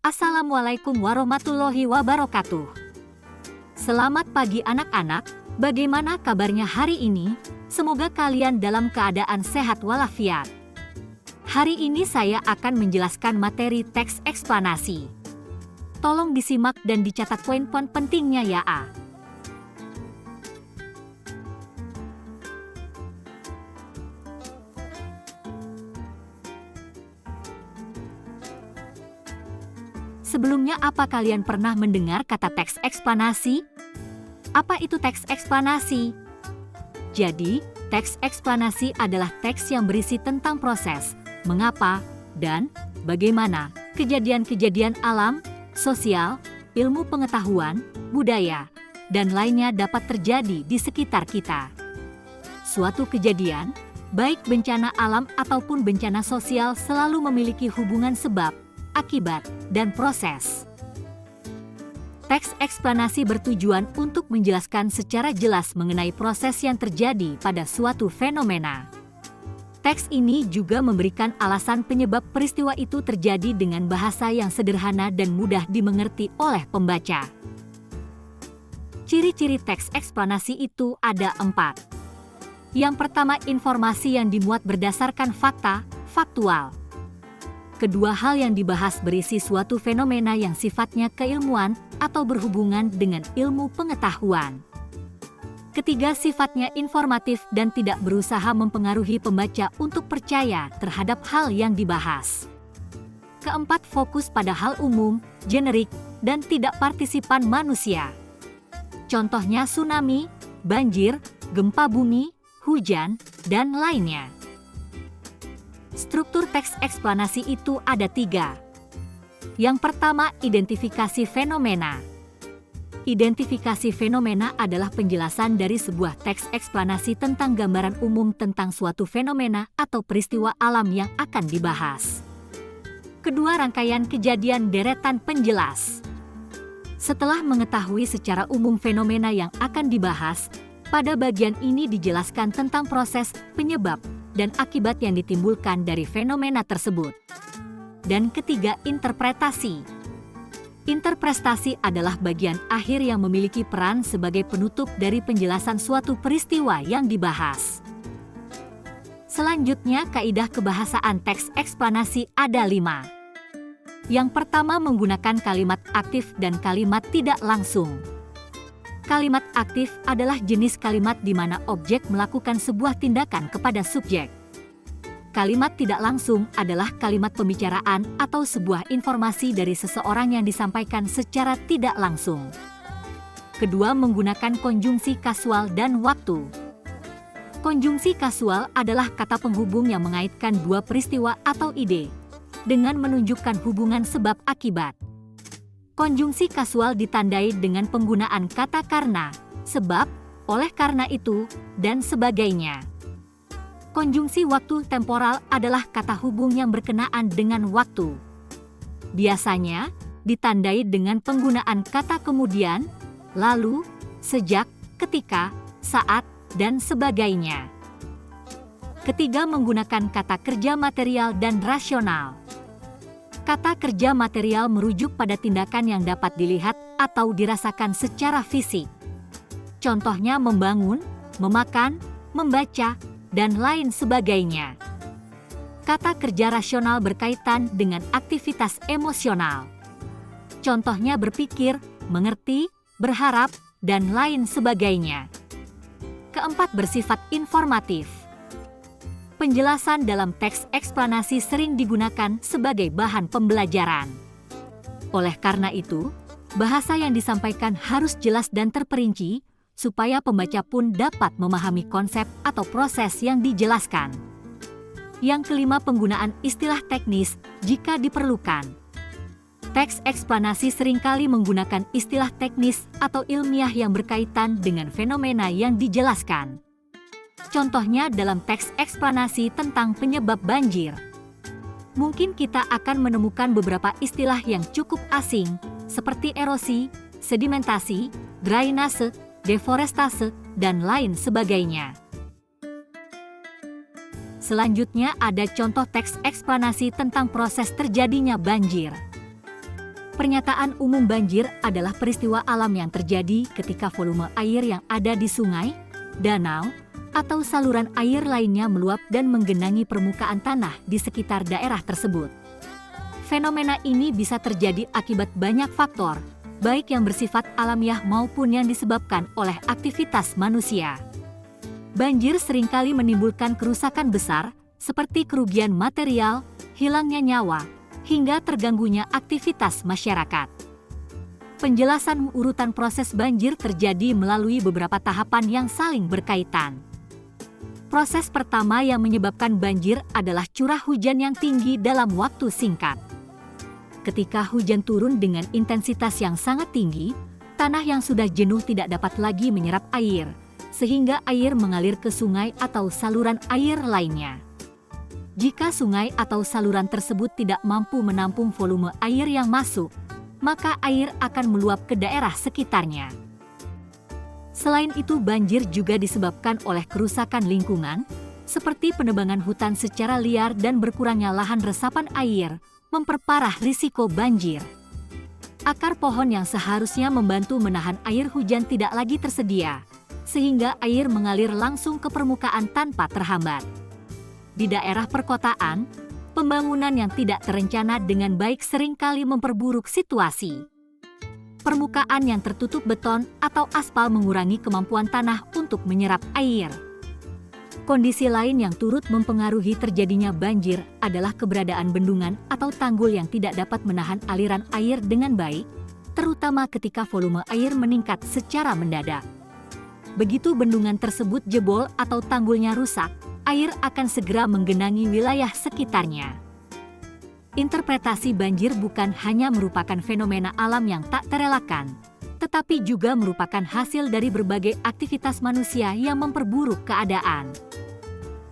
Assalamualaikum warahmatullahi wabarakatuh. Selamat pagi anak-anak, bagaimana kabarnya hari ini? Semoga kalian dalam keadaan sehat walafiat. Hari ini saya akan menjelaskan materi teks eksplanasi. Tolong disimak dan dicatat poin-poin pentingnya ya. Sebelumnya, apa kalian pernah mendengar kata teks eksplanasi? Apa itu teks eksplanasi? Jadi, teks eksplanasi adalah teks yang berisi tentang proses, mengapa, dan bagaimana kejadian-kejadian alam, sosial, ilmu pengetahuan, budaya, dan lainnya dapat terjadi di sekitar kita. Suatu kejadian, baik bencana alam ataupun bencana sosial, selalu memiliki hubungan sebab, akibat, dan proses. Teks eksplanasi bertujuan untuk menjelaskan secara jelas mengenai proses yang terjadi pada suatu fenomena. Teks ini juga memberikan alasan penyebab peristiwa itu terjadi dengan bahasa yang sederhana dan mudah dimengerti oleh pembaca. Ciri-ciri teks eksplanasi itu ada 4. Yang pertama, informasi yang dimuat berdasarkan fakta, faktual. Kedua, hal yang dibahas berisi suatu fenomena yang sifatnya keilmuan atau berhubungan dengan ilmu pengetahuan. Ketiga, sifatnya informatif dan tidak berusaha mempengaruhi pembaca untuk percaya terhadap hal yang dibahas. Keempat, fokus pada hal umum, generik, dan tidak partisipan manusia. Contohnya tsunami, banjir, gempa bumi, hujan, dan lainnya. Struktur teks eksplanasi itu ada 3. Yang pertama, identifikasi fenomena. Identifikasi fenomena adalah penjelasan dari sebuah teks eksplanasi tentang gambaran umum tentang suatu fenomena atau peristiwa alam yang akan dibahas. Kedua, rangkaian kejadian deretan penjelas. Setelah mengetahui secara umum fenomena yang akan dibahas, pada bagian ini dijelaskan tentang proses, penyebab, dan akibat yang ditimbulkan dari fenomena tersebut. Dan ketiga, interpretasi. Interpretasi adalah bagian akhir yang memiliki peran sebagai penutup dari penjelasan suatu peristiwa yang dibahas. Selanjutnya, kaidah kebahasaan teks eksplanasi ada 5. Yang pertama, menggunakan kalimat aktif dan kalimat tidak langsung. Kalimat aktif adalah jenis kalimat di mana objek melakukan sebuah tindakan kepada subjek. Kalimat tidak langsung adalah kalimat pembicaraan atau sebuah informasi dari seseorang yang disampaikan secara tidak langsung. Kedua, menggunakan konjungsi kasual dan waktu. Konjungsi kasual adalah kata penghubung yang mengaitkan dua peristiwa atau ide dengan menunjukkan hubungan sebab akibat. Konjungsi kasual ditandai dengan penggunaan kata karena, sebab, oleh karena itu, dan sebagainya. Konjungsi waktu temporal adalah kata hubung yang berkenaan dengan waktu. Biasanya, ditandai dengan penggunaan kata kemudian, lalu, sejak, ketika, saat, dan sebagainya. Ketiga, menggunakan kata kerja material dan rasional. Kata kerja material merujuk pada tindakan yang dapat dilihat atau dirasakan secara fisik. Contohnya membangun, memakan, membaca, dan lain sebagainya. Kata kerja rasional berkaitan dengan aktivitas emosional. Contohnya berpikir, mengerti, berharap, dan lain sebagainya. Keempat, bersifat informatif. Penjelasan dalam teks eksplanasi sering digunakan sebagai bahan pembelajaran. Oleh karena itu, bahasa yang disampaikan harus jelas dan terperinci, supaya pembaca pun dapat memahami konsep atau proses yang dijelaskan. Yang kelima, penggunaan istilah teknis jika diperlukan. Teks eksplanasi seringkali menggunakan istilah teknis atau ilmiah yang berkaitan dengan fenomena yang dijelaskan. Contohnya dalam teks eksplanasi tentang penyebab banjir. Mungkin kita akan menemukan beberapa istilah yang cukup asing, seperti erosi, sedimentasi, drainase, deforestase, dan lain sebagainya. Selanjutnya ada contoh teks eksplanasi tentang proses terjadinya banjir. Pernyataan umum banjir adalah peristiwa alam yang terjadi ketika volume air yang ada di sungai, danau, atau saluran air lainnya meluap dan menggenangi permukaan tanah di sekitar daerah tersebut. Fenomena ini bisa terjadi akibat banyak faktor, baik yang bersifat alamiah maupun yang disebabkan oleh aktivitas manusia. Banjir seringkali menimbulkan kerusakan besar, seperti kerugian material, hilangnya nyawa, hingga terganggunya aktivitas masyarakat. Penjelasan urutan proses banjir terjadi melalui beberapa tahapan yang saling berkaitan. Proses pertama yang menyebabkan banjir adalah curah hujan yang tinggi dalam waktu singkat. Ketika hujan turun dengan intensitas yang sangat tinggi, tanah yang sudah jenuh tidak dapat lagi menyerap air, sehingga air mengalir ke sungai atau saluran air lainnya. Jika sungai atau saluran tersebut tidak mampu menampung volume air yang masuk, maka air akan meluap ke daerah sekitarnya. Selain itu, banjir juga disebabkan oleh kerusakan lingkungan, seperti penebangan hutan secara liar dan berkurangnya lahan resapan air, memperparah risiko banjir. Akar pohon yang seharusnya membantu menahan air hujan tidak lagi tersedia, sehingga air mengalir langsung ke permukaan tanpa terhambat. Di daerah perkotaan, pembangunan yang tidak terencana dengan baik seringkali memperburuk situasi. Permukaan yang tertutup beton atau aspal mengurangi kemampuan tanah untuk menyerap air. Kondisi lain yang turut mempengaruhi terjadinya banjir adalah keberadaan bendungan atau tanggul yang tidak dapat menahan aliran air dengan baik, terutama ketika volume air meningkat secara mendadak. Begitu bendungan tersebut jebol atau tanggulnya rusak, air akan segera menggenangi wilayah sekitarnya. Interpretasi banjir bukan hanya merupakan fenomena alam yang tak terelakkan, tetapi juga merupakan hasil dari berbagai aktivitas manusia yang memperburuk keadaan.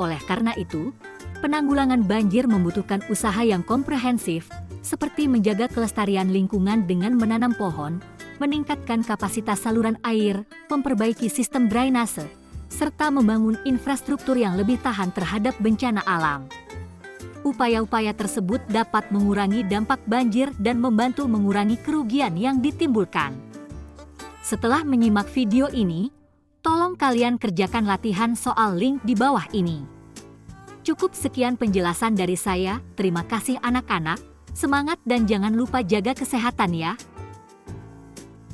Oleh karena itu, penanggulangan banjir membutuhkan usaha yang komprehensif, seperti menjaga kelestarian lingkungan dengan menanam pohon, meningkatkan kapasitas saluran air, memperbaiki sistem drainase, serta membangun infrastruktur yang lebih tahan terhadap bencana alam. Upaya-upaya tersebut dapat mengurangi dampak banjir dan membantu mengurangi kerugian yang ditimbulkan. Setelah menyimak video ini, tolong kalian kerjakan latihan soal link di bawah ini. Cukup sekian penjelasan dari saya, terima kasih anak-anak, semangat dan jangan lupa jaga kesehatan ya.